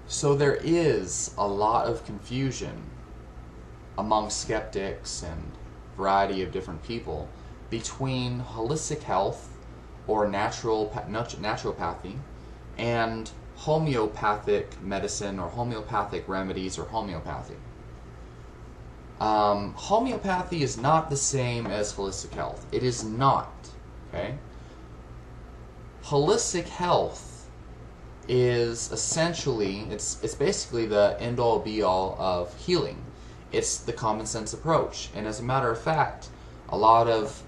So there is a lot of confusion among skeptics and a variety of different people between holistic health or naturopathy and homeopathic medicine or homeopathic remedies or homeopathy. Homeopathy is not the same as holistic health. It is not. Okay? Holistic health is essentially, it's basically the end-all be-all of healing. It's the common sense approach. And as a matter of fact, a lot of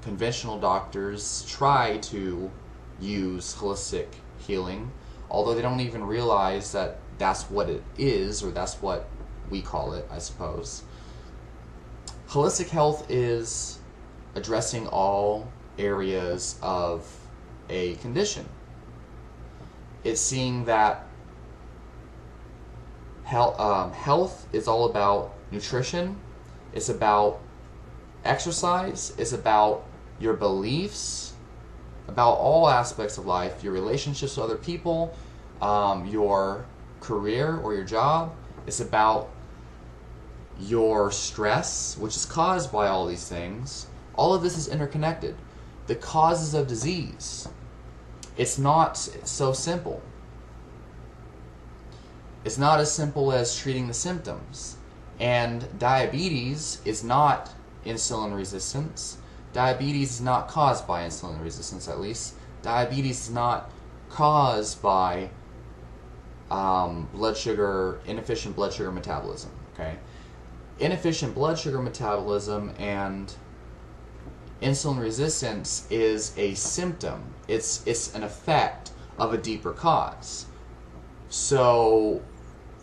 conventional doctors try to use holistic healing, although they don't even realize that that's what it is, or that's what we call it, I suppose. Holistic health is addressing all areas of a condition. It's seeing that health is all about nutrition, it's about exercise, it's about your beliefs, about all aspects of life, your relationships with other people, your career or your job. It's about your stress, which is caused by all these things. All of this is interconnected. The causes of disease, it's not so simple. It's not as simple as treating the symptoms. And diabetes is not insulin resistance. Diabetes is not caused by insulin resistance, at least. Diabetes is not caused by inefficient blood sugar metabolism. Okay, inefficient blood sugar metabolism and insulin resistance is a symptom. It's an effect of a deeper cause. So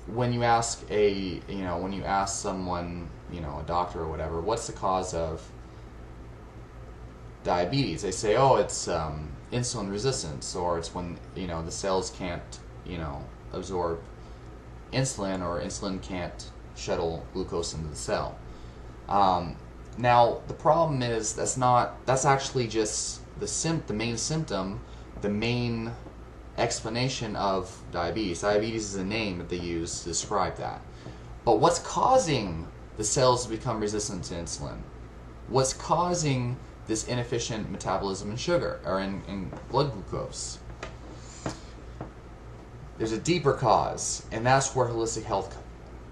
when you ask someone, a doctor or whatever, what's the cause of diabetes? They say, oh, it's insulin resistance, or it's when the cells can't absorb insulin, or insulin can't shuttle glucose into the cell. Now the problem is that's actually just the main symptom, the main explanation of diabetes. Diabetes is a name that they use to describe that. But what's causing the cells to become resistant to insulin? What's causing this inefficient metabolism in sugar, or in blood glucose? There's a deeper cause, and that's where holistic health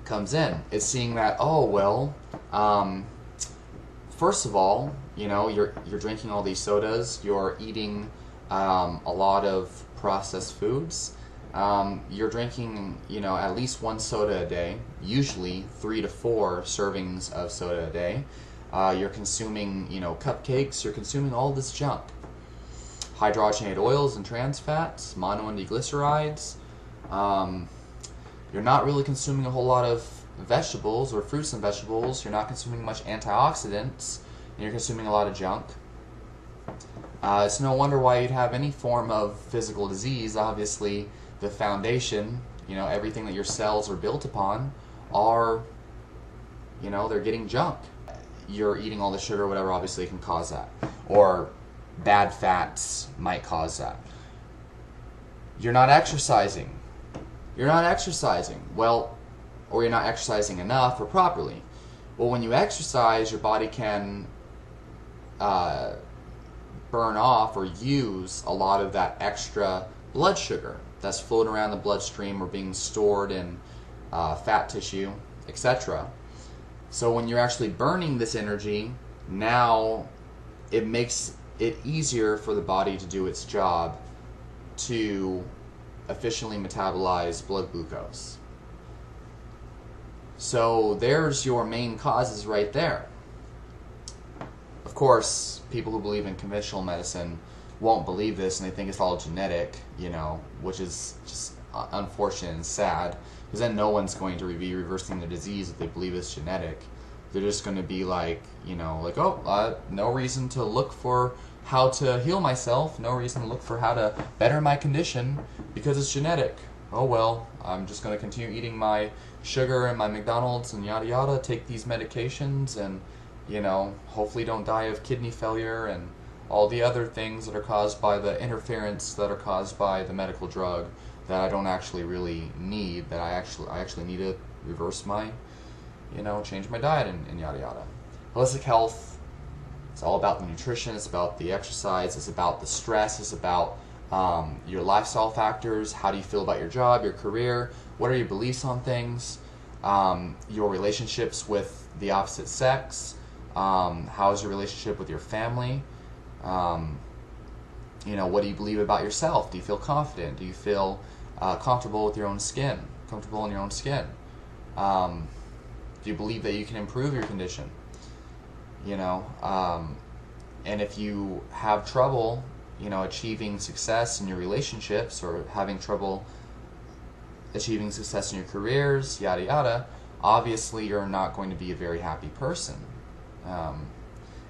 comes in. It's seeing that, oh well, first of all, you're drinking all these sodas, you're eating a lot of processed foods. You're drinking, at least one soda a day, usually 3 to 4 servings of soda a day. You're consuming, cupcakes, you're consuming all this junk. Hydrogenated oils and trans fats, mono and diglycerides. You're not really consuming a whole lot of vegetables or fruits and vegetables. You're not consuming much antioxidants, and you're consuming a lot of junk. It's no wonder why you'd have any form of physical disease. Obviously, the foundation, everything that your cells are built upon are, they're getting junk. You're eating all the sugar, whatever, obviously can cause that. Or bad fats might cause that. You're not exercising. You're not exercising. Well, or you're not exercising enough or properly. Well, when you exercise, your body can burn off or use a lot of that extra blood sugar that's floating around the bloodstream or being stored in fat tissue, etc. So when you're actually burning this energy, now it makes it easier for the body to do its job to efficiently metabolize blood glucose. So there's your main causes right there. Of course, people who believe in conventional medicine won't believe this, and they think it's all genetic, which is just unfortunate and sad, because then no one's going to be reversing the disease if they believe it's genetic. They're just going to be like, no reason to look for how to heal myself, no reason to look for how to better my condition, because it's genetic. Oh well, I'm just going to continue eating my sugar and my McDonald's and yada yada, take these medications, and hopefully don't die of kidney failure and all the other things that are caused by the interference that are caused by the medical drug that I don't actually really need, that I actually need to reverse my, change my diet and yada yada. Holistic health, it's all about the nutrition, it's about the exercise, it's about the stress, it's about your lifestyle factors. How do you feel about your job, your career? What are your beliefs on things? Your relationships with the opposite sex. How is your relationship with your family? What do you believe about yourself? Do you feel confident? Do you feel comfortable with your own skin? Comfortable in your own skin? Do you believe that you can improve your condition? And if you have trouble, achieving success in your relationships, or having trouble achieving success in your careers, yada yada, obviously you're not going to be a very happy person.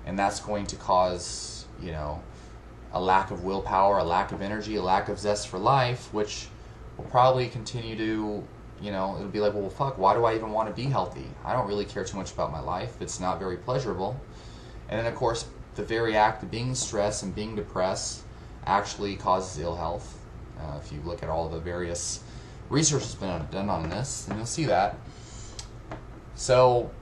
And that's going to cause, a lack of willpower, a lack of energy, a lack of zest for life, which will probably continue to, it'll be like, well, fuck, why do I even want to be healthy? I don't really care too much about my life. It's not very pleasurable. And then, of course, the very act of being stressed and being depressed actually causes ill health. If you look at all the various research that's been done on this, then you'll see that. So,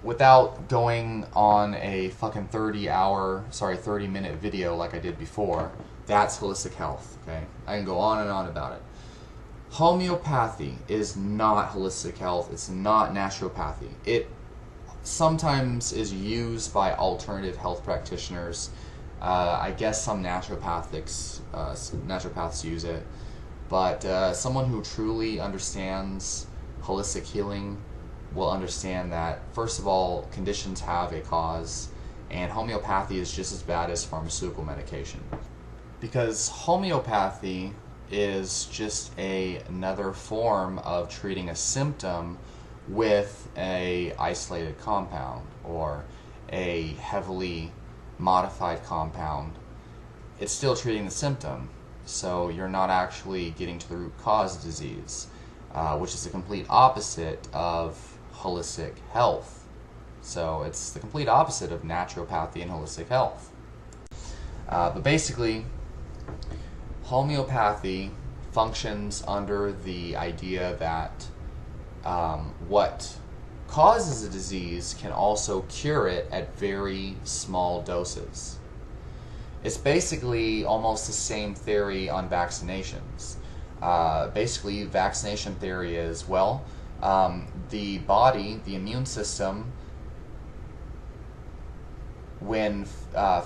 without going on a fucking 30-minute video like I did before, that's holistic health, okay? I can go on and on about it. Homeopathy is not holistic health. It's not naturopathy. It sometimes is used by alternative health practitioners. I guess some naturopaths use it. But someone who truly understands holistic healing will understand that, first of all, conditions have a cause, and homeopathy is just as bad as pharmaceutical medication. Because homeopathy is just another form of treating a symptom with a isolated compound or a heavily modified compound. It's still treating the symptom, so you're not actually getting to the root cause of disease, which is the complete opposite of holistic health. So it's the complete opposite of naturopathy and holistic health. But basically, homeopathy functions under the idea that what causes a disease can also cure it at very small doses. It's basically almost the same theory on vaccinations. Basically, vaccination theory is, well, the body, the immune system, when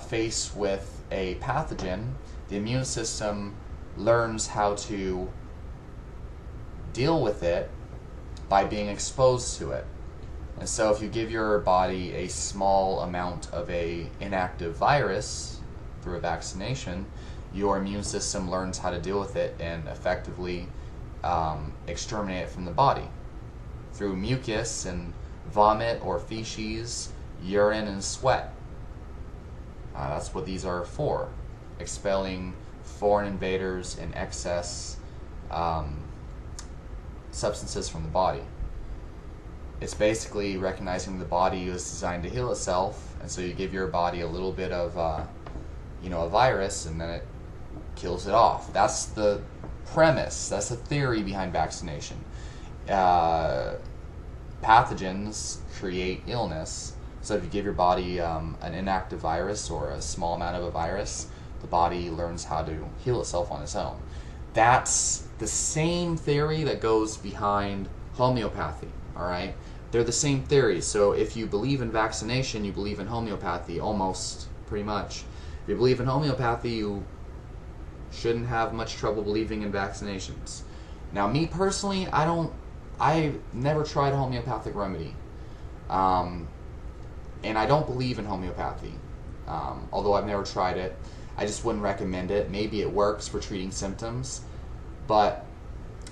faced with a pathogen, the immune system learns how to deal with it by being exposed to it. And so if you give your body a small amount of a inactive virus through a vaccination, your immune system learns how to deal with it and effectively exterminate it from the body through mucus and vomit or feces, urine and sweat. That's what these are for, expelling foreign invaders and excess substances from the body. It's basically recognizing the body is designed to heal itself, and so you give your body a little bit of a virus, and then it kills it off. That's the premise. That's the theory behind vaccination. Pathogens create illness, so if you give your body an inactive virus or a small amount of a virus, the body learns how to heal itself on its own. That's the same theory that goes behind homeopathy, all right? They're the same theory. So if you believe in vaccination, you believe in homeopathy, almost, pretty much. If you believe in homeopathy, you shouldn't have much trouble believing in vaccinations. Now, me personally, I've never tried a homeopathic remedy. And I don't believe in homeopathy. Although I've never tried it. I just wouldn't recommend it. Maybe it works for treating symptoms, but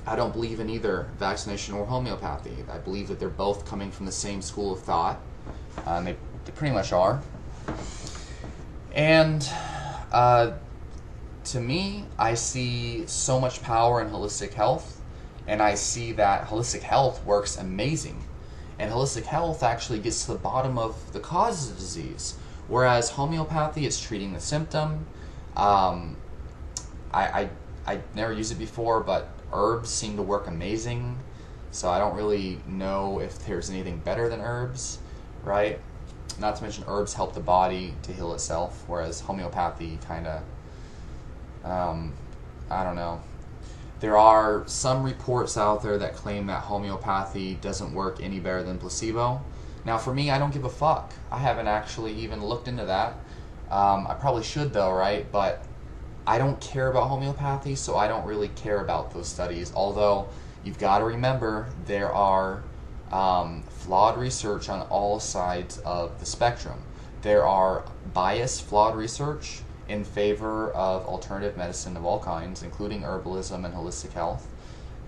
I don't believe in either vaccination or homeopathy. I believe that they're both coming from the same school of thought. They pretty much are. And to me, I see so much power in holistic health, and I see that holistic health works amazing. And holistic health actually gets to the bottom of the causes of disease, whereas homeopathy is treating the symptom. I never used it before, but herbs seem to work amazing, so I don't really know if there's anything better than herbs, right? Not to mention herbs help the body to heal itself, whereas homeopathy kind of, I don't know. There are some reports out there that claim that homeopathy doesn't work any better than placebo. Now for me, I don't give a fuck. I haven't actually even looked into that. I probably should though, right? But I don't care about homeopathy, so I don't really care about those studies. Although, you've got to remember, there are flawed research on all sides of the spectrum. There are biased, flawed research in favor of alternative medicine of all kinds, including herbalism and holistic health.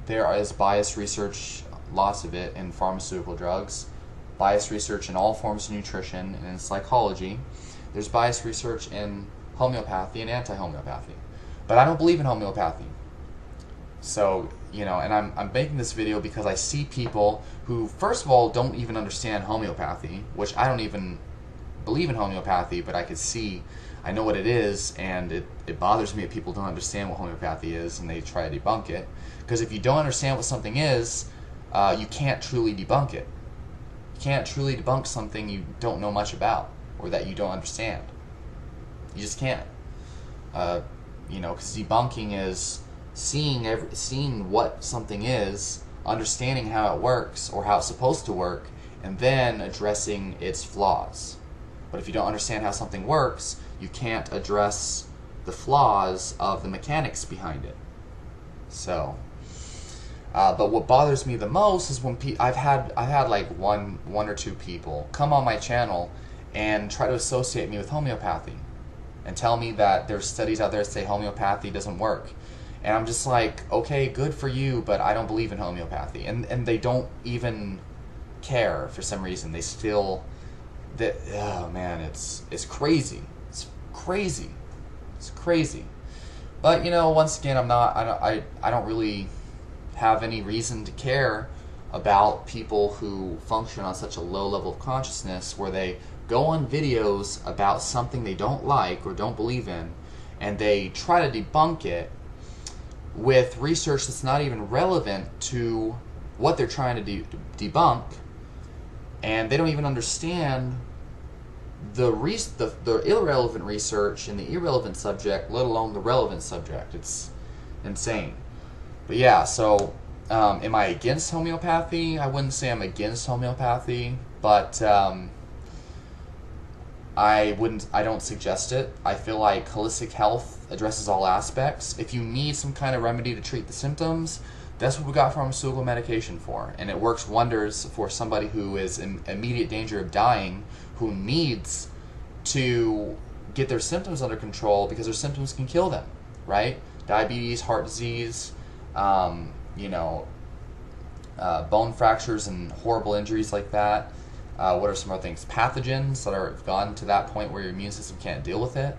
There is biased research, lots of it, in pharmaceutical drugs. Biased research in all forms of nutrition and in psychology. There's biased research in homeopathy and anti-homeopathy. But I don't believe in homeopathy. So, and I'm making this video because I see people who, first of all, don't even understand homeopathy, which I don't even believe in homeopathy, but I know what it is, and it bothers me that people don't understand what homeopathy is and they try to debunk it. Because if you don't understand what something is, you can't truly debunk it. You can't truly debunk something you don't know much about or that you don't understand. You just can't. Because debunking is seeing what something is, understanding how it works or how it's supposed to work, and then addressing its flaws. But if you don't understand how something works, you can't address the flaws of the mechanics behind it. So, but what bothers me the most is when I've had like one or two people come on my channel and try to associate me with homeopathy and tell me that there's studies out there that say homeopathy doesn't work. And I'm just like, okay, good for you, but I don't believe in homeopathy. And they don't even care for some reason. They still, oh man, it's crazy. It's crazy. It's crazy. But once again, I don't really have any reason to care about people who function on such a low level of consciousness where they go on videos about something they don't like or don't believe in, and they try to debunk it with research that's not even relevant to what they're trying to debunk, and they don't even understand the irrelevant research in the irrelevant subject, let alone the relevant subject. It's insane. But yeah, so am I against homeopathy? I wouldn't say I'm against homeopathy, but I don't suggest it. I feel like holistic health addresses all aspects. If you need some kind of remedy to treat the symptoms, that's what we got pharmaceutical medication for. And it works wonders for somebody who is in immediate danger of dying, who needs to get their symptoms under control because their symptoms can kill them, right? Diabetes, heart disease, bone fractures and horrible injuries like that. What are some other things? Pathogens that have gone to that point where your immune system can't deal with it.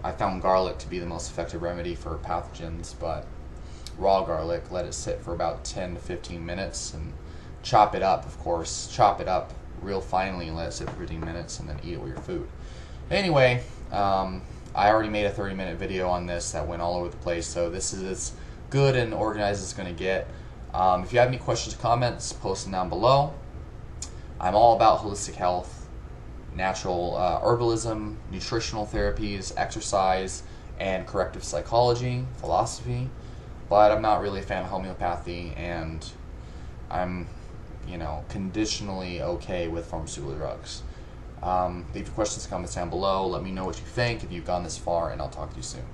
I found garlic to be the most effective remedy for pathogens, but raw garlic, let it sit for about 10 to 15 minutes and chop it up, of course. Chop it up real finely and let it sit for 15 minutes and then eat it with your food. Anyway, I already made a 30-minute video on this that went all over the place, so this is as good and organized as it's going to get. If you have any questions or comments, post them down below. I'm all about holistic health, natural herbalism, nutritional therapies, exercise, and corrective psychology, philosophy. But I'm not really a fan of homeopathy, and I'm, conditionally okay with pharmaceutical drugs. Leave your questions, comments down below. Let me know what you think if you've gone this far, and I'll talk to you soon.